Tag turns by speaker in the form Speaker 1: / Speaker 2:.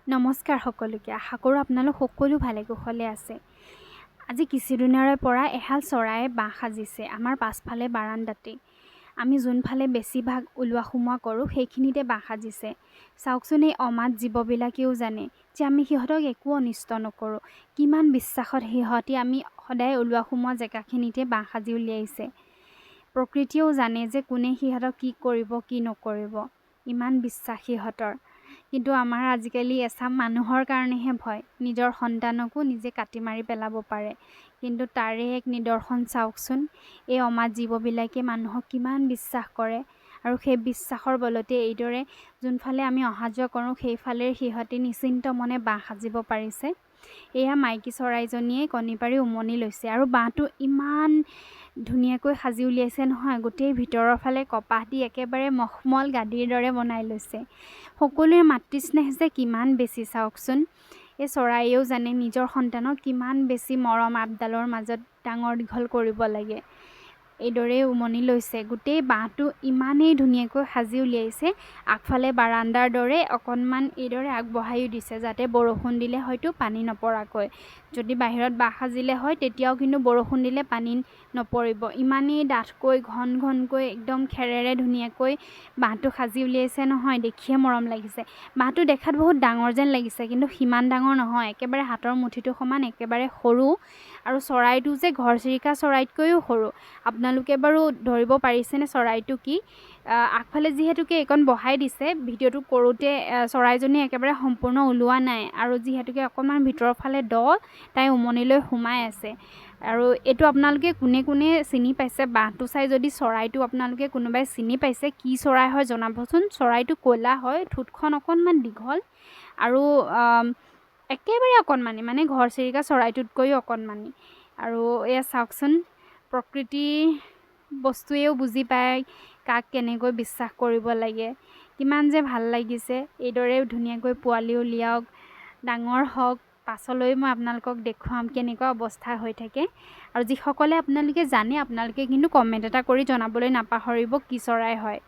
Speaker 1: নমস্কাৰ সকলোকে। আশা কৰোঁ আপোনালোক সকলো ভালে কুশলে আছে। আজি কিছুদিনৰে পৰা এহাল চৰায়ে বাঁহ সাজিছে আমাৰ পাছফালে বাৰান্দাতে। আমি যোনফালে বেছিভাগ ওলোৱা সোমোৱা কৰোঁ সেইখিনিতে বাঁহ সাজিছে। চাওকচোন, এই অমাত জীৱবিলাকেও জানে যে আমি সিহঁতক একো অনিষ্ট নকৰোঁ। কিমান বিশ্বাসত সিহঁতি আমি সদায় ওলোৱা সোমোৱা জেগাখিনিতে বাঁহ সাজি উলিয়াইছে। প্ৰকৃতিয়েও জানে যে কোনে সিহঁতক কি কৰিব কি নকৰিব। ইমান বিশ্বাস সিহঁতৰ। কিন্তু আমাৰ আজিকালি এচাম মানুহৰ কাৰণেহে ভয়। নিজৰ সন্তানকো নিজে কাটি মাৰি পেলাব পাৰে। কিন্তু তাৰে এক নিদৰ্শন চাওকচোন, এই অমাত জীৱবিলাকে মানুহক কিমান বিশ্বাস কৰে আৰু সেই বিশ্বাসৰ বলতে এইদৰে যোনফালে আমি অহা যোৱা কৰোঁ সেইফালে সিহঁতে নিশ্চিন্ত মনে বাঁহ সাজিব পাৰিছে। এয়া মাইকী চৰাইজনীয়ে কণী পাৰি উমনি লৈছে আৰু বাঁহটো ইমান ধুনীয়াকৈ সাজি উলিয়াইছে নহয়, গোটেই ভিতৰৰ ফালে কপাহ দি একেবাৰে মখমল গাদীৰ দৰে বনাই লৈছে। সকলোৰে মাতৃস্নেহ যে কিমান বেছি চাওকচোন। এই চৰাইয়েও জানে নিজৰ সন্তানক কিমান বেছি মৰম আপডালৰ মাজত ডাঙৰ দীঘল কৰিব লাগে। এইদৰে উমনি লৈছে। গোটেই বাঁহটো ইমানেই ধুনীয়াকৈ সাজি উলিয়াইছে, আগফালে বাৰান্দাৰ দৰে অকণমান এইদৰে আগবঢ়াইও দিছে যাতে বৰষুণ দিলে হয়তো পানী নপৰাকৈ। যদি বাহিৰত বাঁহ সাজিলে হয় তেতিয়াও কিন্তু বৰষুণ দিলে পানী নপৰিব। ইমানেই ডাঠকৈ ঘনকৈ একদম খেৰেৰে ধুনীয়াকৈ বাঁহটো সাজি উলিয়াইছে নহয়, দেখিয়ে মৰম লাগিছে। বাঁহটো দেখাত বহুত ডাঙৰ যেন লাগিছে, কিন্তু সিমান ডাঙৰ নহয়, একেবাৰে হাতৰ মুঠিটো সমান, একেবাৰে সৰু। আৰু চৰাইটো যে ঘৰচিৰিকা চৰাইতকৈও সৰু। আপোনালোকে বাৰু ধৰিব পাৰিছেনে চৰাইটো কি? আগফালে যিহেতুকে এইকণ বহাই দিছে, ভিডিঅ'টো কৰোঁতে চৰাইজনী একেবাৰে সম্পূৰ্ণ ওলোৱা নাই আৰু যিহেতুকে অকণমান ভিতৰৰ ফালে তাই উমনিলৈ সোমাই আছে। আৰু এইটো আপোনালোকে কোনে কোনে চিনি পাইছে, বাঁহটো চাই যদি চৰাইটো আপোনালোকে কোনোবাই চিনি পাইছে, কি চৰাই হয় জনাবচোন। চৰাইটো ক'লা হয়, ঠোঁটখন অকণমান দীঘল আৰু একেবাৰে অকণমানি, মানে ঘৰচিৰিকা চৰাইটোতকৈও অকণমানি। আৰু এয়া চাওকচোন, প্ৰকৃতিৰ বস্তুৱেও বুজি পায় কাক কেনেকৈ বিশ্বাস কৰিব লাগে। কিমান যে ভাল লাগিছে। এইদৰে ধুনীয়াকৈ পোৱালি উলিয়াওক, ডাঙৰ হওক, পাছলৈ মই আপোনালোকক দেখুৱাম কেনেকুৱা অৱস্থা হৈ থাকে। আৰু যিসকলে আপোনালোকে জানে আপোনালোকে কিন্তু কমেণ্ট এটা কৰি জনাবলৈ নাপাহৰিব কি চৰাই হয়।